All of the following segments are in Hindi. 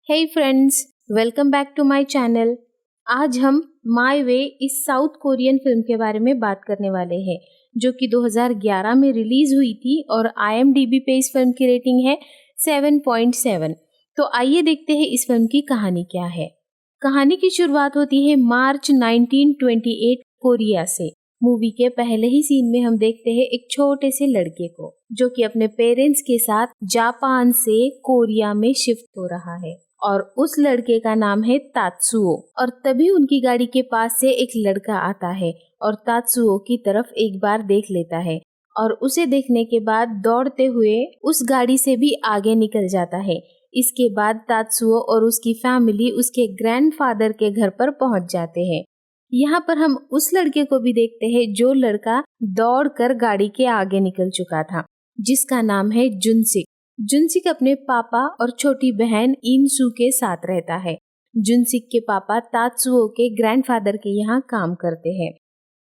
Hey friends, welcome back to my channel. आज हम माय वे इस साउथ कोरियन फिल्म के बारे में बात करने वाले हैं, जो कि 2011 में रिलीज हुई थी और IMDb पे इस फिल्म की रेटिंग है 7.7। तो आइए देखते हैं इस फिल्म की कहानी क्या है। कहानी की शुरुआत होती है मार्च 1928 कोरिया से। मूवी के पहले ही सीन में हम देखते हैं एक छोटे से लड़के को जो कि अपने पेरेंट्स के साथ जापान से कोरिया में शिफ्ट हो रहा है और उस लड़के का नाम है तात्सुओ। और तभी उनकी गाड़ी के पास से एक लड़का आता है और तात्सुओ की तरफ एक बार देख लेता है और उसे देखने के बाद दौड़ते हुए उस गाड़ी से भी आगे निकल जाता है। इसके बाद तात्सुओ और उसकी फैमिली उसके ग्रैंडफादर के घर पर पहुंच जाते हैं। यहाँ पर हम उस लड़के को भी देखते हैं जो लड़का दौड़कर गाड़ी के आगे निकल चुका था, जिसका नाम है जुनसिक। जुनसिक अपने पापा और छोटी बहन इनसू के साथ रहता है। जुनसिक के पापा तात्सुओ के ग्रैंडफादर के यहाँ काम करते हैं।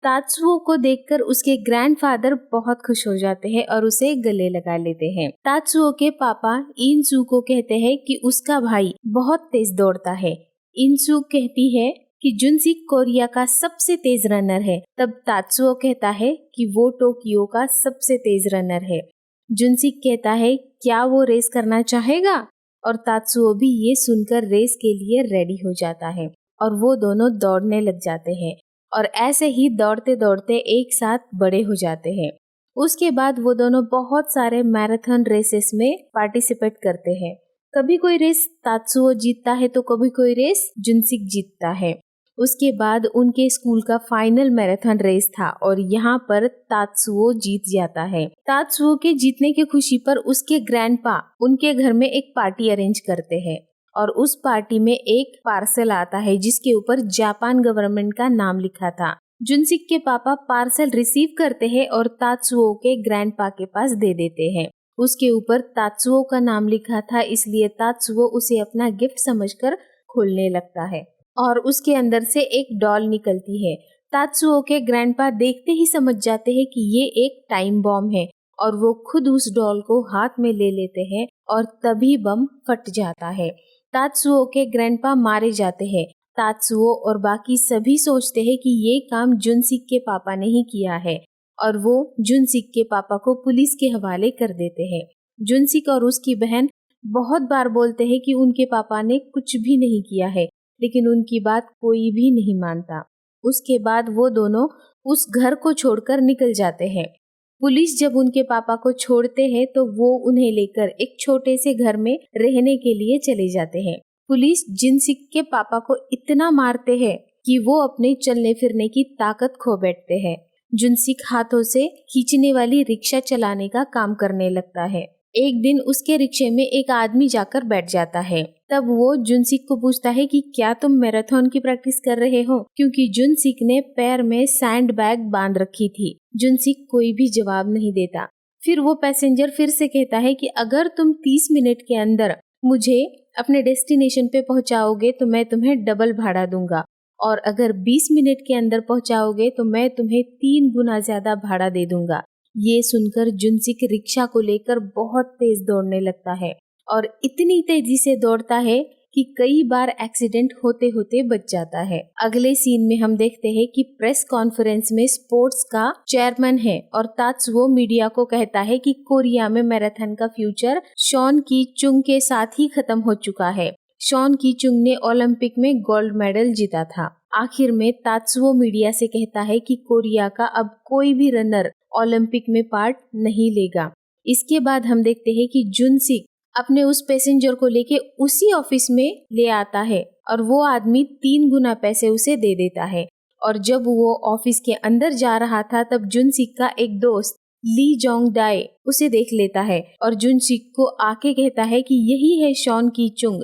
तात्सुओ को देखकर उसके ग्रैंडफादर बहुत खुश हो जाते हैं और उसे गले लगा लेते हैं। तात्सुओ के पापा इनसू को कहते हैं कि उसका भाई बहुत तेज दौड़ता है। इनसू कहती है कि जुनसिक कोरिया का सबसे तेज रनर है। तब तात्सुओ कहता है कि वो टोक्यो का सबसे तेज रनर है। जुनसिक कहता है क्या वो रेस करना चाहेगा, और तात्सुओ भी ये सुनकर रेस के लिए रेडी हो जाता है और वो दोनों दौड़ने लग जाते हैं और ऐसे ही दौड़ते दौड़ते एक साथ बड़े हो जाते हैं। उसके बाद वो दोनों बहुत सारे मैराथन रेसेस में पार्टिसिपेट करते हैं। कभी कोई रेस तात्सुओ जीतता है तो कभी कोई रेस जुनसिक जीतता है। उसके बाद उनके स्कूल का फाइनल मैराथन रेस था और यहाँ पर तात्सुओ जीत जाता है। तात्सुओ के जीतने की खुशी पर उसके ग्रैंडपा उनके घर में एक पार्टी अरेंज करते हैं और उस पार्टी में एक पार्सल आता है जिसके ऊपर जापान गवर्नमेंट का नाम लिखा था। जुनसिक के पापा पार्सल रिसीव करते हैं और तात्सुओ के ग्रैंडपा के पास दे देते हैं। उसके ऊपर तात्सुओ का नाम लिखा था, इसलिए तात्सुओ उसे अपना गिफ्ट समझकर खोलने लगता है और उसके अंदर से एक डॉल निकलती है। तात्सुओ के ग्रैंडपा देखते ही समझ जाते हैं कि ये एक टाइम बॉम्ब है और वो खुद उस डॉल को हाथ में ले लेते हैं और तभी बम फट जाता है। तात्सुओ के ग्रैंडपा मारे जाते हैं। तात्सुओ और बाकी सभी सोचते हैं कि ये काम जुनसिक के पापा ने ही किया है और वो जुनसिक के पापा को पुलिस के हवाले कर देते हैं। जुनसिक और उसकी बहन बहुत बार बोलते हैं कि उनके पापा ने कुछ भी नहीं किया है, लेकिन उनकी बात कोई भी नहीं मानता। उसके बाद वो दोनों उस घर को छोड़कर निकल जाते हैं। पुलिस जब उनके पापा को छोड़ते हैं तो वो उन्हें लेकर एक छोटे से घर में रहने के लिए चले जाते हैं। पुलिस जुनसिक के पापा को इतना मारते हैं कि वो अपने चलने फिरने की ताकत खो बैठते हैं। जुनसिक हाथों से खींचने वाली रिक्शा चलाने का काम करने लगता है। एक दिन उसके रिक्शे में एक आदमी जाकर बैठ जाता है। तब वो जुनसिक को पूछता है कि क्या तुम मैराथन की प्रैक्टिस कर रहे हो, क्योंकि जुनसिक ने पैर में सैंड बैग बांध रखी थी। जुनसिक कोई भी जवाब नहीं देता। फिर वो पैसेंजर फिर से कहता है कि अगर तुम 30 मिनट के अंदर मुझे अपने डेस्टिनेशन पे पहुंचाओगे तो मैं तुम्हें डबल भाड़ा दूंगा, और अगर 20 मिनट के अंदर पहुंचाओगे तो मैं तुम्हें 3 गुना ज्यादा भाड़ा दे दूंगा। ये सुनकर जुनसिक रिक्शा को लेकर बहुत तेज दौड़ने लगता है और इतनी तेजी से दौड़ता है कि कई बार एक्सीडेंट होते होते बच जाता है। अगले सीन में हम देखते हैं कि प्रेस कॉन्फ्रेंस में स्पोर्ट्स का चेयरमैन है और तात्सुओ मीडिया को कहता है कि कोरिया में मैराथन का फ्यूचर शॉन की चुंग के साथ ही खत्म हो चुका है। शॉन की चुंग ने ओलंपिक में गोल्ड मेडल जीता था। आखिर में तात्सुओ मीडिया से कहता है कि कोरिया का अब कोई भी रनर ओलंपिक में पार्ट नहीं लेगा। इसके बाद हम देखते हैं कि जुनसिक अपने उस पैसेंजर को लेके उसी ऑफिस में ले आता है और वो आदमी 3 गुना पैसे उसे दे देता है। और जब वो ऑफिस के अंदर जा रहा था तब जुनसिक का एक दोस्त ली जोंग दाई उसे देख लेता है और जुनसिक को आके कहता है कि यही है शॉन की चुंग।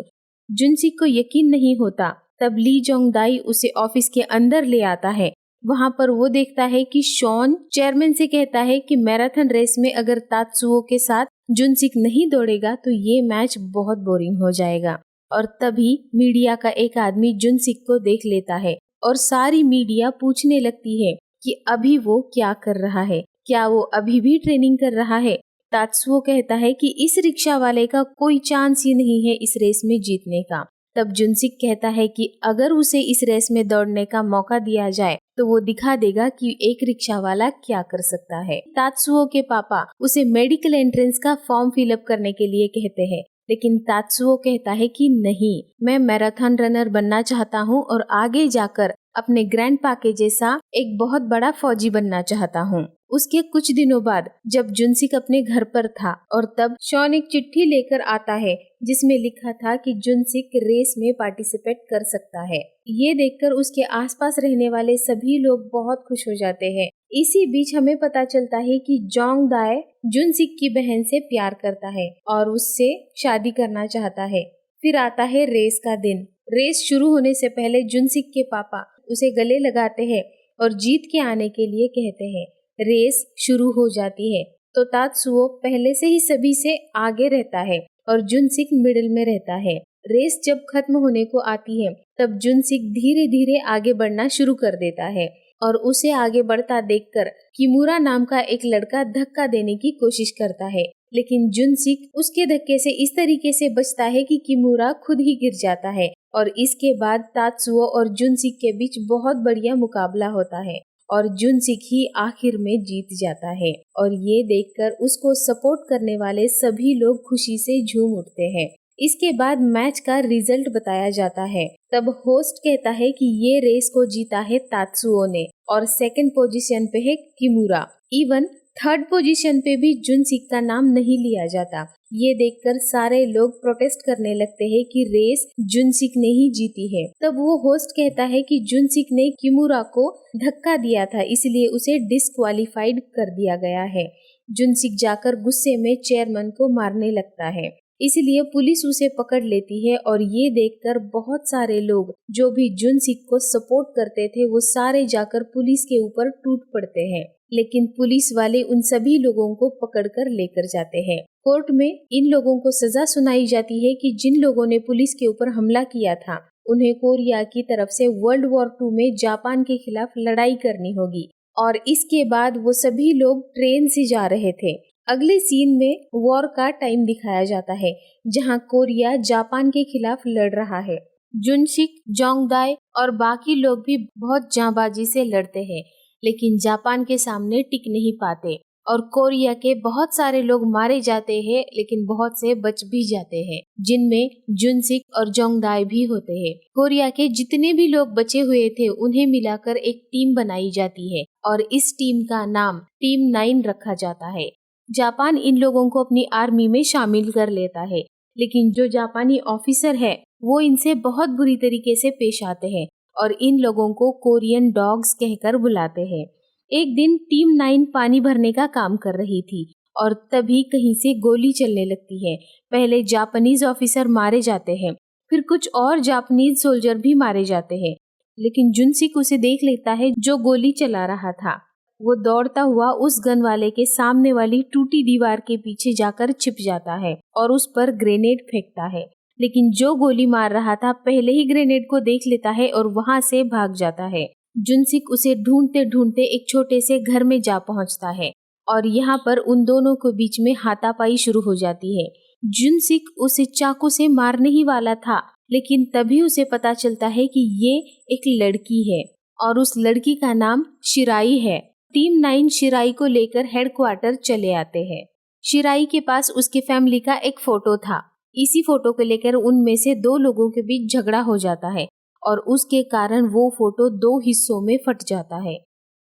जुनसिक को यकीन नहीं होता। तब ली जोंग दाई उसे ऑफिस के अंदर ले आता है। वहाँ पर वो देखता है कि शॉन चेयरमैन से कहता है कि मैराथन रेस में अगर तात्सुओ के साथ जुनसिक नहीं दौड़ेगा तो ये मैच बहुत बोरिंग हो जाएगा। और तभी मीडिया का एक आदमी जुनसिक को देख लेता है और सारी मीडिया पूछने लगती है कि अभी वो क्या कर रहा है, क्या वो अभी भी ट्रेनिंग कर रहा है। तात्सुओ कहता है कि इस रिक्शा वाले का कोई चांस ही नहीं है इस रेस में जीतने का। तब जुनसिक कहता है कि अगर उसे इस रेस में दौड़ने का मौका दिया जाए तो वो दिखा देगा कि एक रिक्शा वाला क्या कर सकता है। तात्सुओ के पापा उसे मेडिकल एंट्रेंस का फॉर्म फिलअप करने के लिए कहते हैं, लेकिन तात्सुओ कहता है कि नहीं, मैं मैराथन रनर बनना चाहता हूँ और आगे जाकर अपने ग्रैंडपा के जैसा एक बहुत बड़ा फौजी बनना चाहता हूँ। उसके कुछ दिनों बाद जब जुनसिक अपने घर पर था और तब शॉन एक चिट्ठी लेकर आता है जिसमें लिखा था कि जुनसिक रेस में पार्टिसिपेट कर सकता है। ये देखकर उसके आसपास रहने वाले सभी लोग बहुत खुश हो जाते हैं। इसी बीच हमें पता चलता है कि जोंग दाय जुनसिक की बहन से प्यार करता है और उससे शादी करना चाहता है। फिर आता है रेस का दिन। रेस शुरू होने से पहले जुनसिक के पापा उसे गले लगाते हैं और जीत के आने के लिए कहते हैं। रेस शुरू हो जाती है तो तात्सुओ पहले से ही सभी से आगे रहता है और जुनसिक मिडिल में रहता है। रेस जब खत्म होने को आती है तब जुनसिक धीरे धीरे आगे बढ़ना शुरू कर देता है और उसे आगे बढ़ता देखकर किमुरा नाम का एक लड़का धक्का देने की कोशिश करता है, लेकिन जुनसिक उसके धक्के से इस तरीके से बचता है कि किमुरा खुद ही गिर जाता है और इसके बाद तात्सुओ और जुनसिक के बीच बहुत बढ़िया मुकाबला होता है और जुनसिक ही आखिर में जीत जाता है और ये देखकर उसको सपोर्ट करने वाले सभी लोग खुशी से झूम उठते हैं। इसके बाद मैच का रिजल्ट बताया जाता है। तब होस्ट कहता है कि ये रेस को जीता है तात्सुओ ने और सेकंड पोजीशन पे है किमुरा। इवन थर्ड पोजीशन पे भी जुनसिक का नाम नहीं लिया जाता। ये देखकर सारे लोग प्रोटेस्ट करने लगते हैं कि रेस जुनसिक ने ही जीती है। तब वो होस्ट कहता है कि जुनसिक ने किमुरा को धक्का दिया था, इसलिए उसे डिस्क्वालीफाइड कर दिया गया है। जुनसिक जाकर गुस्से में चेयरमैन को मारने लगता है, इसलिए पुलिस उसे पकड़ लेती है और ये देखकर बहुत सारे लोग जो भी जुनसिक को सपोर्ट करते थे वो सारे जाकर पुलिस के ऊपर टूट पड़ते हैं, लेकिन पुलिस वाले उन सभी लोगों को पकड़कर लेकर जाते हैं। कोर्ट में इन लोगों को सजा सुनाई जाती है कि जिन लोगों ने पुलिस के ऊपर हमला किया था उन्हें कोरिया की तरफ से वर्ल्ड वॉर 2 में जापान के खिलाफ लड़ाई करनी होगी और इसके बाद वो सभी लोग ट्रेन से जा रहे थे। अगले सीन में वॉर का टाइम दिखाया जाता है जहां कोरिया जापान के खिलाफ लड़ रहा है। जुनसिक, जोंगदाय और बाकी लोग भी बहुत जांबाजी से लड़ते हैं, लेकिन जापान के सामने टिक नहीं पाते और कोरिया के बहुत सारे लोग मारे जाते हैं, लेकिन बहुत से बच भी जाते हैं, जिनमें जुनसिक और जोंगदाय भी होते हैं। कोरिया के जितने भी लोग बचे हुए थे उन्हें मिलाकर एक टीम बनाई जाती है और इस टीम का नाम टीम 9 रखा जाता है। जापान इन लोगों को अपनी आर्मी में शामिल कर लेता है, लेकिन जो जापानी ऑफिसर है वो इनसे बहुत बुरी तरीके से पेश आते हैं और इन लोगों को कोरियन डॉग्स कहकर बुलाते हैं। एक दिन टीम 9 पानी भरने का काम कर रही थी और तभी कहीं से गोली चलने लगती है। पहले जापानीज ऑफिसर मारे जाते हैं, फिर कुछ और जापानीज सोल्जर भी मारे जाते हैं, लेकिन जुनसिक उसे देख लेता है जो गोली चला रहा था। वो दौड़ता हुआ उस गन वाले के सामने वाली टूटी दीवार के पीछे जाकर छिप जाता है और उस पर ग्रेनेड फेंकता है, लेकिन जो गोली मार रहा था पहले ही ग्रेनेड को देख लेता है और वहां से भाग जाता है। जुनसिक उसे ढूंढते ढूंढते एक छोटे से घर में जा पहुंचता है और यहाँ पर उन दोनों के बीच में हाथापाई शुरू हो जाती है। जुनसिक उसे चाकू से मारने ही वाला था, लेकिन तभी उसे पता चलता है कि ये एक लड़की है और उस लड़की का नाम शिराई है। टीम 9 शिराई को लेकर हेडक्वार्टर चले आते हैं। शिराई के पास उसकी फैमिली का एक फोटो था। इसी फोटो को लेकर उनमें से 2 लोगों के बीच झगड़ा हो जाता है और उसके कारण वो फोटो 2 हिस्सों में फट जाता है।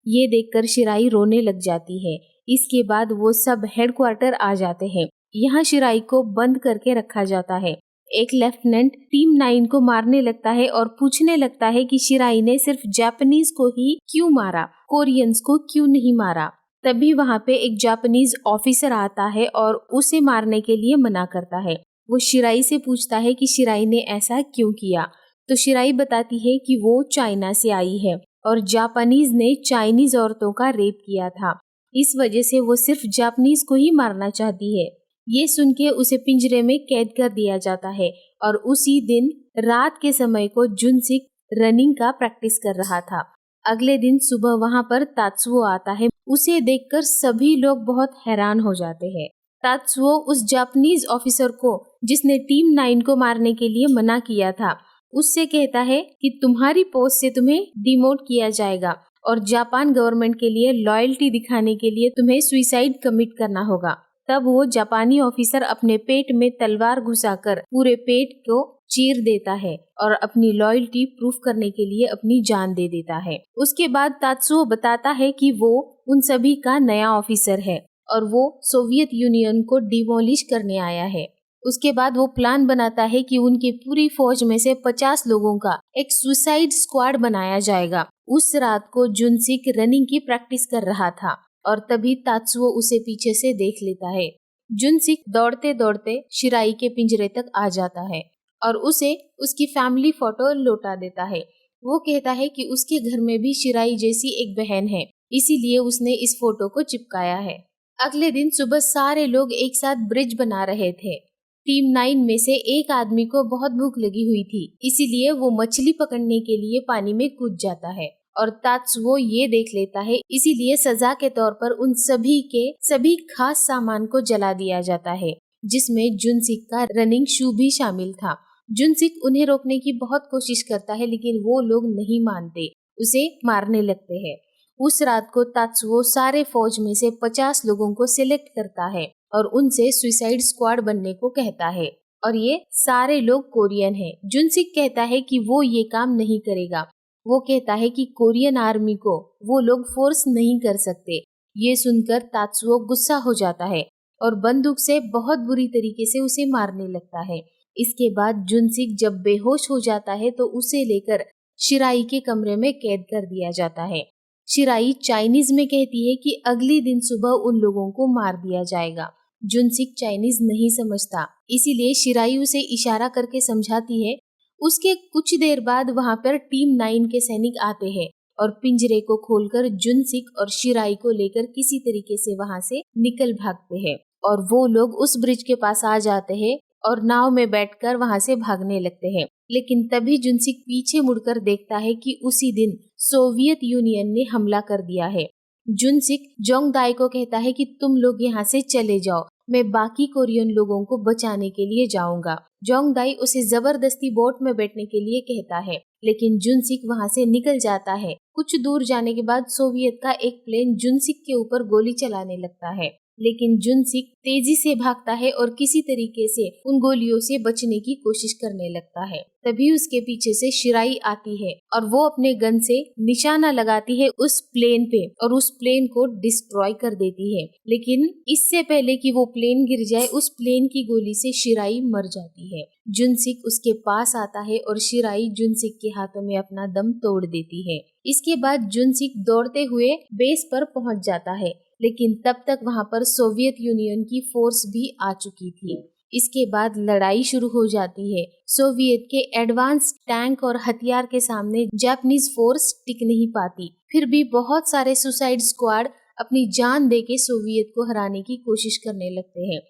ये देखकर शिराई रोने लग जाती है। इसके बाद वो सब हेडक्वार्टर आ जाते हैं। यहाँ शिराई को बंद करके रखा जाता है। एक लेफ्टिनेंट टीम 9 को मारने लगता है और पूछने लगता है कि शिराई ने सिर्फ जापानीज को ही क्यों मारा, कोरियंस को क्यों नहीं मारा। तभी वहाँ पे एक जापानीज ऑफिसर आता है और उसे मारने के लिए मना करता है। वो शिराई से पूछता है कि शिराई ने ऐसा क्यों किया, तो शिराई बताती है कि वो चाइना से आई है और जापानीज ने चाइनीज औरतों का रेप किया था, इस वजह से वो सिर्फ जापानीज को ही मारना चाहती है। ये सुन के उसे पिंजरे में कैद कर दिया जाता है और उसी दिन रात के समय को जुनसिक रनिंग का प्रैक्टिस कर रहा था। अगले दिन सुबह वहाँ पर तात्सुओ आता है। उसे देखकर सभी लोग बहुत हैरान हो जाते हैं। तात्सुओ उस जापानीज ऑफिसर को जिसने टीम 9 को मारने के लिए मना किया था, उससे कहता है कि तुम्हारी पोस्ट से तुम्हें डिमोट किया जाएगा और जापान गवर्नमेंट के लिए लॉयल्टी दिखाने के लिए तुम्हें सुसाइड कमिट करना होगा। तब वो जापानी ऑफिसर अपने पेट में तलवार घुसाकर पूरे पेट को चीर देता है और अपनी लॉयल्टी प्रूफ करने के लिए अपनी जान दे देता है। उसके बाद तात्सुओ बताता है कि वो उन सभी का नया ऑफिसर है और वो सोवियत यूनियन को डिमोलिश करने आया है। उसके बाद वो प्लान बनाता है कि उनकी पूरी फौज में से 50 लोगों का एक सुसाइड स्क्वाड बनाया जाएगा। उस रात को जुनसिक रनिंग की प्रैक्टिस कर रहा था और तभी तात्सुओ उसे पीछे से देख लेता है। जुनसिक दौड़ते दौड़ते शिराई के पिंजरे तक आ जाता है और उसे उसकी फैमिली फोटो लौटा देता है। वो कहता है कि उसके घर में भी शिराई जैसी एक बहन है, इसीलिए उसने इस फोटो को चिपकाया है। अगले दिन सुबह सारे लोग एक साथ ब्रिज बना रहे थे। टीम 9 में से एक आदमी को बहुत भूख लगी हुई थी, इसीलिए वो मछली पकड़ने के लिए पानी में कूद जाता है और तात्सुओ ये देख लेता है, इसीलिए सजा के तौर पर उन सभी के सभी खास सामान को जला दिया जाता है, जिसमें जुनसिक का रनिंग शू भी शामिल था। जुनसिक उन्हें रोकने की बहुत कोशिश करता है, लेकिन वो लोग नहीं मानते, उसे मारने लगते हैं। उस रात को तात्सुओ सारे फौज में से 50 लोगों को सिलेक्ट करता है और उनसे सुसाइड स्क्वाड बनने को कहता है और ये सारे लोग कोरियन हैं। जुनसिक कहता है कि वो ये काम नहीं करेगा। वो कहता है कि कोरियन आर्मी को वो लोग फोर्स नहीं कर सकते। ये सुनकर तात्सुओ गुस्सा हो जाता है और बंदूक से बहुत बुरी तरीके से उसे मारने लगता है। इसके बाद जुनसिक जब बेहोश हो जाता है तो उसे लेकर शिराई के कमरे में कैद कर दिया जाता है। शिराई चाइनीज में कहती है कि अगले दिन सुबह उन लोगों को मार दिया जाएगा। जुनसिक चाइनीज नहीं समझता, इसीलिए शिराई उसे इशारा करके समझाती है। उसके कुछ देर बाद वहां पर टीम 9 के सैनिक आते हैं और पिंजरे को खोलकर जुनसिक और शिराई को लेकर किसी तरीके से वहां से निकल भागते हैं और वो लोग उस ब्रिज के पास आ जाते हैं और नाव में बैठकर वहां से भागने लगते हैं। लेकिन तभी जुनसिक पीछे मुड़कर देखता है कि उसी दिन सोवियत यूनियन ने हमला कर दिया है। जुनसिक जोंगदाई को कहता है कि तुम लोग यहाँ से चले जाओ, मैं बाकी कोरियन लोगों को बचाने के लिए जाऊंगा। जोंगदाई उसे जबरदस्ती बोट में बैठने के लिए कहता है, लेकिन जुनसिक वहाँ से निकल जाता है। कुछ दूर जाने के बाद सोवियत का एक प्लेन जुनसिक के ऊपर गोली चलाने लगता है, लेकिन जुनसिक तेजी से भागता है और किसी तरीके से उन गोलियों से बचने की कोशिश करने लगता है। तभी उसके पीछे से शिराई आती है और वो अपने गन से निशाना लगाती है उस प्लेन पे और उस प्लेन को डिस्ट्रॉय कर देती है। लेकिन इससे पहले कि वो प्लेन गिर जाए, उस प्लेन की गोली से शिराई मर जाती है। जुनसिक उसके पास आता है और शिराई जुनसिक के हाथों में अपना दम तोड़ देती है। इसके बाद जुनसिक दौड़ते हुए बेस पर पहुंच जाता है, लेकिन तब तक वहां पर सोवियत यूनियन की फोर्स भी आ चुकी थी। इसके बाद लड़ाई शुरू हो जाती है। सोवियत के एडवांस टैंक और हथियार के सामने जापानीज फोर्स टिक नहीं पाती। फिर भी बहुत सारे सुसाइड स्क्वाड अपनी जान देके सोवियत को हराने की कोशिश करने लगते हैं,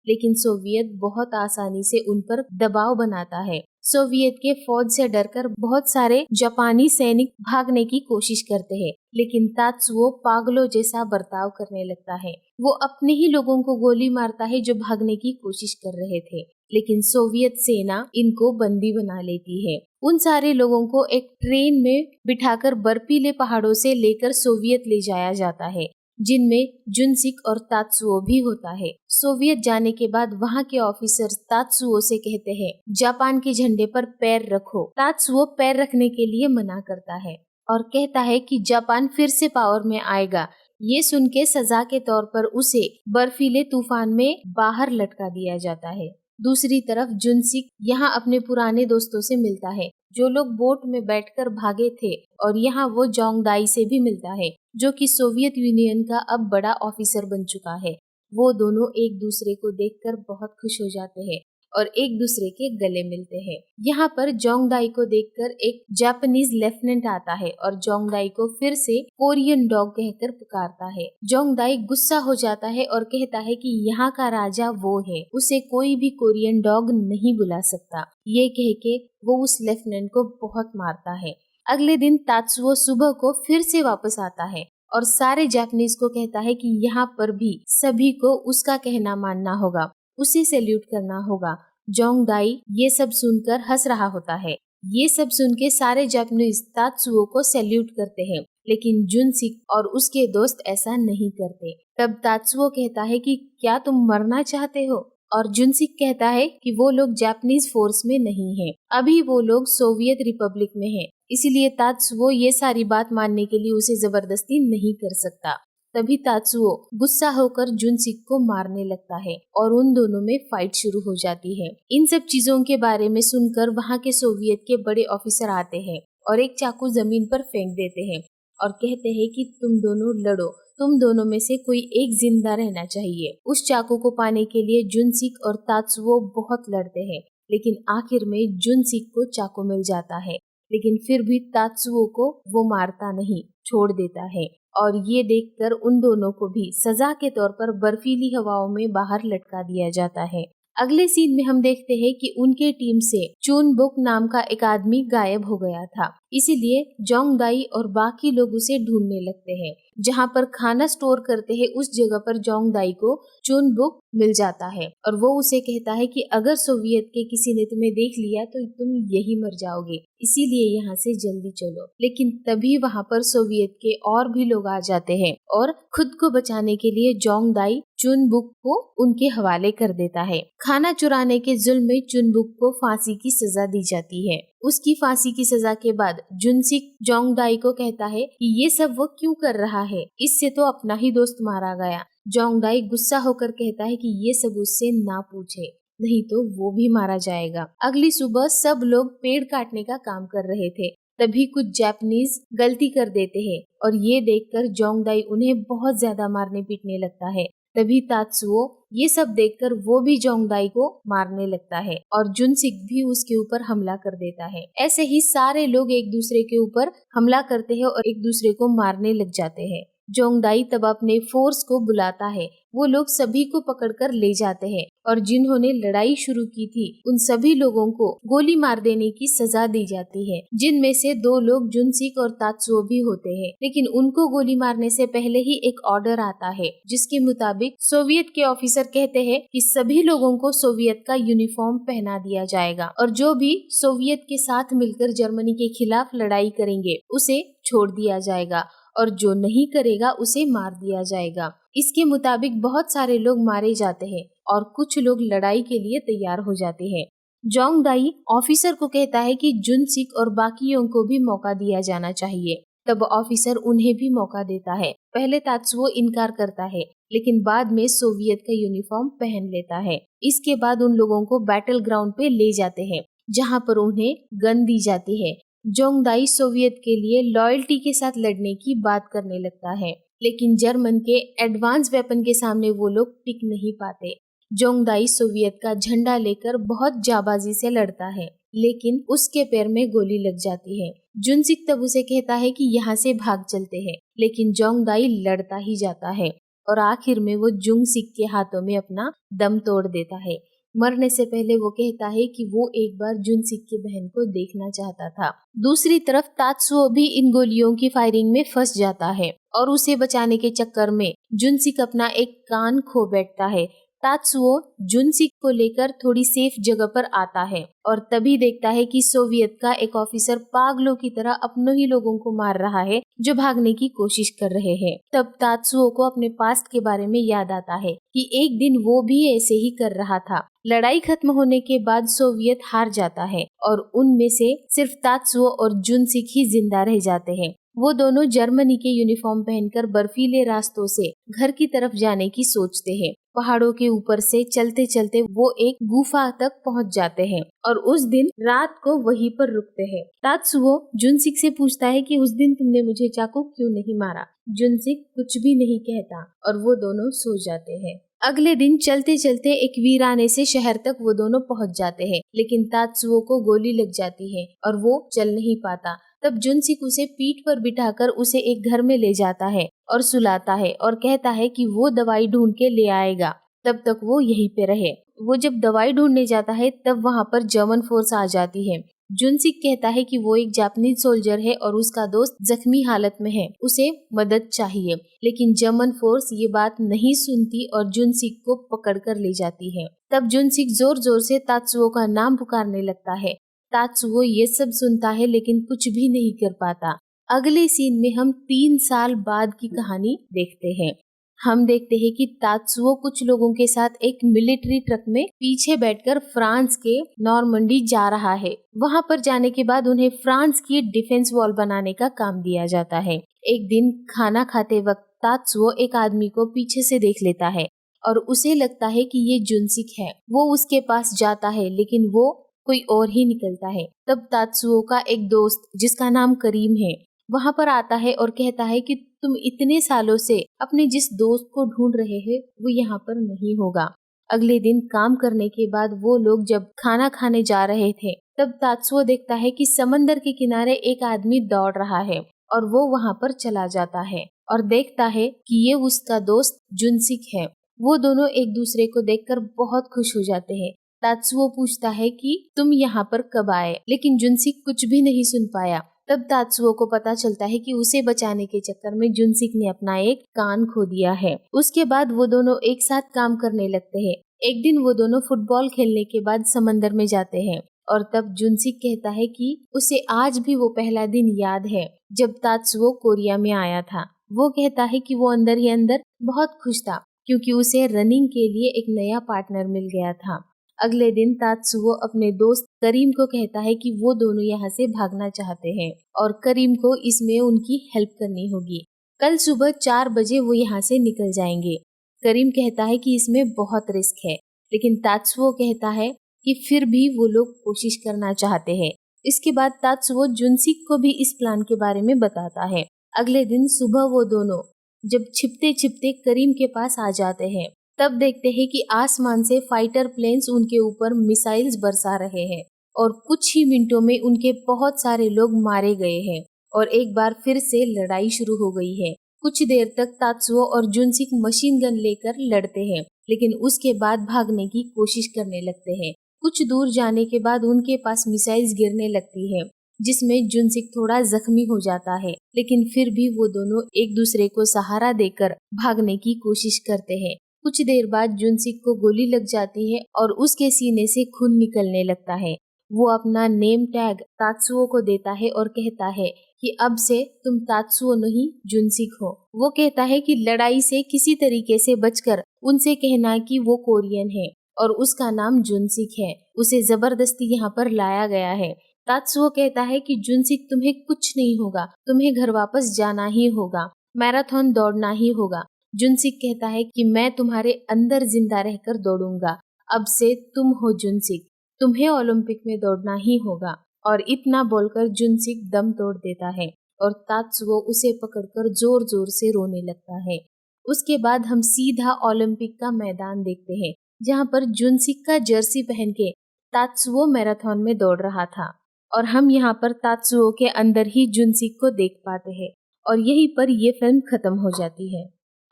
लेकिन सोवियत बहुत आसानी से उन पर दबाव बनाता है। सोवियत के फौज से डरकर बहुत सारे जापानी सैनिक भागने की कोशिश करते हैं, लेकिन तात्सुओ पागलों जैसा बर्ताव करने लगता है। वो अपने ही लोगों को गोली मारता है जो भागने की कोशिश कर रहे थे, लेकिन सोवियत सेना इनको बंदी बना लेती है। उन सारे लोगों को एक ट्रेन में बिठाकर बर्फीले पहाड़ों से लेकर सोवियत ले जाया जाता है, जिनमें जुनसिक और तात्सुओ भी होता है। सोवियत जाने के बाद वहाँ के ऑफिसर तात्सुओ से कहते हैं, जापान के झंडे पर पैर रखो। तात्सुओ पैर रखने के लिए मना करता है और कहता है कि जापान फिर से पावर में आएगा। ये सुन के सजा के तौर पर उसे बर्फीले तूफान में बाहर लटका दिया जाता है। दूसरी तरफ जुनसिक यहाँ अपने पुराने दोस्तों से मिलता है, जो लोग बोट में बैठकर भागे थे, और यहाँ वो जोंगदाई से भी मिलता है, जो कि सोवियत यूनियन का अब बड़ा ऑफिसर बन चुका है। वो दोनों एक दूसरे को देखकर बहुत खुश हो जाते हैं और एक दूसरे के गले मिलते हैं। यहाँ पर जोंगदाई को देखकर एक जापानीज लेफ्टिनेंट आता है और जोंगदाई को फिर से कोरियन डॉग कहकर पुकारता है। जोंगदाई गुस्सा हो जाता है और कहता है कि यहाँ का राजा वो है, उसे कोई भी कोरियन डॉग नहीं बुला सकता। ये कह के वो उस लेफ्टिनेंट को बहुत मारता है। अगले दिन तात्सुओ सुबह को फिर से वापस आता है और सारे जापानीज को कहता है कि यहाँ पर भी सभी को उसका कहना मानना होगा, उसे सैल्यूट करना होगा। जोंग दाई ये सब सुनकर हंस रहा होता है। ये सब सुन के सारे जापानीज तात्सुओ को सैल्यूट करते हैं, लेकिन जुनसिक और उसके दोस्त ऐसा नहीं करते। तब तात्सुओ कहता है कि क्या तुम मरना चाहते हो? और जुनसिक कहता है कि वो लोग जापानीज फोर्स में नहीं हैं, अभी वो लोग सोवियत रिपब्लिक में हैं, इसीलिए तात्सुओ ये सारी बात मानने के लिए उसे जबरदस्ती नहीं कर सकता। तभी तात्सुओ गुस्सा होकर जुनसिक को मारने लगता है और उन दोनों में फाइट शुरू हो जाती है। इन सब चीजों के बारे में सुनकर वहाँ के सोवियत के बड़े ऑफिसर आते हैं और एक चाकू जमीन पर फेंक देते हैं और कहते हैं कि तुम दोनों लड़ो, तुम दोनों में से कोई एक जिंदा रहना चाहिए। उस चाकू को पाने के लिए जुनसिक और तात्सुओ बहुत लड़ते हैं, लेकिन आखिर में जुनसिक को चाकू मिल जाता है, लेकिन फिर भी तात्सुओ को वो मारता नहीं, छोड़ देता है। और ये देखकर उन दोनों को भी सजा के तौर पर बर्फीली हवाओं में बाहर लटका दिया जाता है। अगले सीन में हम देखते हैं कि उनके टीम से चुनबुक नाम का एक आदमी गायब हो गया था, इसीलिए जोंग दाई और बाकी लोग उसे ढूंढने लगते हैं। जहाँ पर खाना स्टोर करते हैं उस जगह पर जोंग दाई को चुनबुक मिल जाता है और वो उसे कहता है कि अगर सोवियत के किसी ने तुम्हें देख लिया तो तुम यही मर जाओगे, इसीलिए यहाँ से जल्दी चलो। लेकिन तभी वहाँ पर सोवियत के और भी लोग आ जाते हैं और खुद को बचाने के लिए जोंग दाई चुनबुक को उनके हवाले कर देता है। खाना चुराने के जुल्म में चुनबुक को फांसी की सजा दी जाती है। उसकी फांसी की सजा के बाद जुनसिक जोंग दाई को कहता है कि ये सब वो क्यों कर रहा है, इससे तो अपना ही दोस्त मारा गया। जोंग दाई गुस्सा होकर कहता है कि ये सब उससे ना पूछे, नहीं तो वो भी मारा जाएगा। अगली सुबह सब लोग पेड़ काटने का काम कर रहे थे, तभी कुछ जापानीज गलती कर देते हैं और ये देखकर जोंग दाई उन्हें बहुत ज्यादा मारने पीटने लगता है। तभी तात्सुओ ये सब देखकर वो भी जोंग दाई को मारने लगता है और जुनसिक भी उसके ऊपर हमला कर देता है। ऐसे ही सारे लोग एक दूसरे के ऊपर हमला करते हैं और एक दूसरे को मारने लग जाते हैं। जोंग दाई तब अपने फोर्स को बुलाता है, वो लोग सभी को पकड़कर ले जाते हैं और जिन्होंने लड़ाई शुरू की थी उन सभी लोगों को गोली मार देने की सजा दी जाती है, जिनमें से 2 लोग जुनसिक और तात्सुओ भी होते हैं। लेकिन उनको गोली मारने से पहले ही एक ऑर्डर आता है जिसके मुताबिक सोवियत के ऑफिसर कहते हैं कि सभी लोगों को सोवियत का यूनिफॉर्म पहना दिया जाएगा और जो भी सोवियत के साथ मिलकर जर्मनी के खिलाफ लड़ाई करेंगे उसे छोड़ दिया जाएगा और जो नहीं करेगा उसे मार दिया जाएगा। इसके मुताबिक बहुत सारे लोग मारे जाते हैं और कुछ लोग लड़ाई के लिए तैयार हो जाते हैं। जोंग दाई ऑफिसर को कहता है कि जुनसिक और बाकियों को भी मौका दिया जाना चाहिए। तब ऑफिसर उन्हें भी मौका देता है। पहले तात्सुओ इनकार करता है, लेकिन बाद में सोवियत का यूनिफॉर्म पहन लेता है। इसके बाद उन लोगों को बैटल ग्राउंड पे ले जाते हैं, जहाँ पर उन्हें गन दी जाती है। जोंग दाई सोवियत के लिए लॉयल्टी के साथ लड़ने की बात करने लगता है, लेकिन जर्मन के एडवांस वेपन के सामने वो लोग टिक नहीं पाते। जोंग दाई सोवियत का झंडा लेकर बहुत जाबाजी से लड़ता है, लेकिन उसके पैर में गोली लग जाती है। जुनसिक तब उसे कहता है कि यहाँ से भाग चलते हैं, लेकिन जोंग दाई लड़ता ही जाता है और आखिर में वो जुनसिक के हाथों में अपना दम तोड़ देता है। मरने से पहले वो कहता है कि वो एक बार जुनसिक की बहन को देखना चाहता था। दूसरी तरफ तात्सुओ भी इन गोलियों की फायरिंग में फंस जाता है और उसे बचाने के चक्कर में जुनसिक अपना एक कान खो बैठता है। तात्सुओ जुनसिक को लेकर थोड़ी सेफ जगह पर आता है और तभी देखता है कि सोवियत का एक ऑफिसर पागलों की तरह अपनों ही लोगों को मार रहा है जो भागने की कोशिश कर रहे हैं। तब तात्सुओ को अपने पास्ट के बारे में याद आता है कि एक दिन वो भी ऐसे ही कर रहा था। लड़ाई खत्म होने के बाद सोवियत हार जाता है और उनमें से सिर्फ तात्सुओ और जुनसिक ही जिंदा रह जाते हैं। वो दोनों जर्मनी के यूनिफॉर्म पहनकर बर्फीले रास्तों से घर की तरफ जाने की सोचते हैं। पहाड़ों के ऊपर से चलते चलते वो एक गुफा तक पहुंच जाते हैं और उस दिन रात को वहीं पर रुकते हैं। तात्सुओ जुनसिक से पूछता है कि उस दिन तुमने मुझे चाकू क्यों नहीं मारा। जुनसिक कुछ भी नहीं कहता और वो दोनों सो जाते हैं। अगले दिन चलते चलते एक वीराने से शहर तक वो दोनों पहुंच जाते हैं, लेकिन तात्सुओ को गोली लग जाती है और वो चल नहीं पाता। तब जुनसिक उसे पीठ पर बिठाकर उसे एक घर में ले जाता है और सुलाता है और कहता है कि वो दवाई ढूंढ के ले आएगा, तब तक वो यहीं पे रहे। वो जब दवाई ढूंढने जाता है तब वहाँ पर जर्मन फोर्स आ जाती है जुनसिक कहता है कि वो एक जापानीज सोल्जर है और उसका दोस्त जख्मी हालत में है, उसे मदद चाहिए। लेकिन जर्मन फोर्स ये बात नहीं सुनती और जुनसिक को पकड़ कर ले जाती है। तब जुनसिक जोर जोर से तात्सुओ का नाम पुकारने लगता है। तात्सुओ ये सब सुनता है लेकिन कुछ भी नहीं कर पाता। अगले सीन में हम 3 साल बाद की कहानी देखते हैं। हम देखते हैं कि तात्सुओ कुछ लोगों के साथ एक मिलिट्री ट्रक में पीछे बैठकर फ्रांस के नॉर्मंडी जा रहा है। वहां पर जाने के बाद उन्हें फ्रांस की डिफेंस वॉल बनाने का काम दिया जाता है। एक दिन खाना खाते वक्त तात्सुओ एक आदमी को पीछे से देख लेता है और उसे लगता है कि ये जुनसिक है। वो उसके पास जाता है लेकिन वो कोई और ही निकलता है। तब तात्सुओ का एक दोस्त जिसका नाम करीम है वहां पर आता है और कहता है कि तुम इतने सालों से अपने जिस दोस्त को ढूंढ रहे हैं वो यहाँ पर नहीं होगा। अगले दिन काम करने के बाद वो लोग जब खाना खाने जा रहे थे तब तात्सुओ देखता है कि समंदर के किनारे एक आदमी दौड़ रहा है और वो वहाँ पर चला जाता है और देखता है कि ये उसका दोस्त जुनसिक है। वो दोनों एक दूसरे को देखकर बहुत खुश हो जाते हैं। तात्सुओ पूछता है कि तुम यहाँ पर कब आए, लेकिन जुनसिक कुछ भी नहीं सुन पाया। तब तात्सुओ को पता चलता है कि उसे बचाने के चक्कर में जुनसिक ने अपना एक कान खो दिया है। उसके बाद वो दोनों एक साथ काम करने लगते हैं। एक दिन वो दोनों फुटबॉल खेलने के बाद समंदर में जाते हैं और तब जुनसिक कहता है कि उसे आज भी वो पहला दिन याद है जब तात्सुओ कोरिया में आया था। वो कहता है कि वो अंदर ही अंदर बहुत खुश था क्योंकि उसे रनिंग के लिए एक नया पार्टनर मिल गया था। अगले दिन तात्सुओ अपने दोस्त करीम को कहता है कि वो दोनों यहाँ से भागना चाहते हैं और करीम को इसमें उनकी हेल्प करनी होगी। कल सुबह 4 बजे वो यहाँ से निकल जाएंगे। करीम कहता है कि इसमें बहुत रिस्क है, लेकिन तात्सुओ कहता है कि फिर भी वो लोग कोशिश करना चाहते हैं। इसके बाद तात्सुओ जुनसिक को भी इस प्लान के बारे में बताता है। अगले दिन सुबह वो दोनों जब छिपते छिपते करीम के पास आ जाते हैं तब देखते हैं कि आसमान से फाइटर प्लेन्स उनके ऊपर मिसाइल्स बरसा रहे हैं और कुछ ही मिनटों में उनके बहुत सारे लोग मारे गए हैं और एक बार फिर से लड़ाई शुरू हो गई है। कुछ देर तक तात्सुओ और जुनसिक मशीन गन लेकर लड़ते हैं, लेकिन उसके बाद भागने की कोशिश करने लगते हैं। कुछ दूर जाने के बाद उनके पास मिसाइल्स गिरने लगती है जिसमें जुनसिक थोड़ा जख्मी हो जाता है, लेकिन फिर भी वो दोनों एक दूसरे को सहारा देकर भागने की कोशिश करते हैं। कुछ देर बाद जुनसिक को गोली लग जाती है और उसके सीने से खून निकलने लगता है। वो अपना नेम टैग तात्सुओ को देता है और कहता है कि अब से तुम तात्सुओ नहीं जुनसिक हो। वो कहता है कि लड़ाई से किसी तरीके से बचकर उनसे कहना कि वो कोरियन है और उसका नाम जुनसिक है। उसे जबरदस्ती यहाँ पर लाया गया है। तात्सुओ कहता है कि जुनसिक तुम्हें कुछ नहीं होगा, तुम्हें घर वापस जाना ही होगा, मैराथन दौड़ना ही होगा। जुनसिक कहता है कि मैं तुम्हारे अंदर जिंदा रहकर दौड़ूंगा, अब से तुम हो जुनसिक, तुम्हें ओलंपिक में दौड़ना ही होगा। और इतना बोलकर जुनसिक दम तोड़ देता है और तात्सुओ उसे पकड़कर जोर जोर से रोने लगता है। उसके बाद हम सीधा ओलंपिक का मैदान देखते हैं जहाँ पर जुनसिक का जर्सी पहन के तात्सुओ मैराथन में दौड़ रहा था और हम यहाँ पर तात्सुओ के अंदर ही जुनसिक को देख पाते हैं और यहीं पर ये फिल्म खत्म हो जाती है।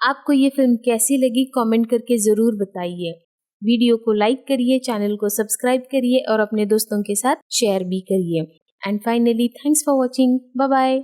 आपको ये फिल्म कैसी लगी कमेंट करके ज़रूर बताइए। वीडियो को लाइक करिए, चैनल को सब्सक्राइब करिए और अपने दोस्तों के साथ शेयर भी करिए। And finally thanks for watching. Bye bye.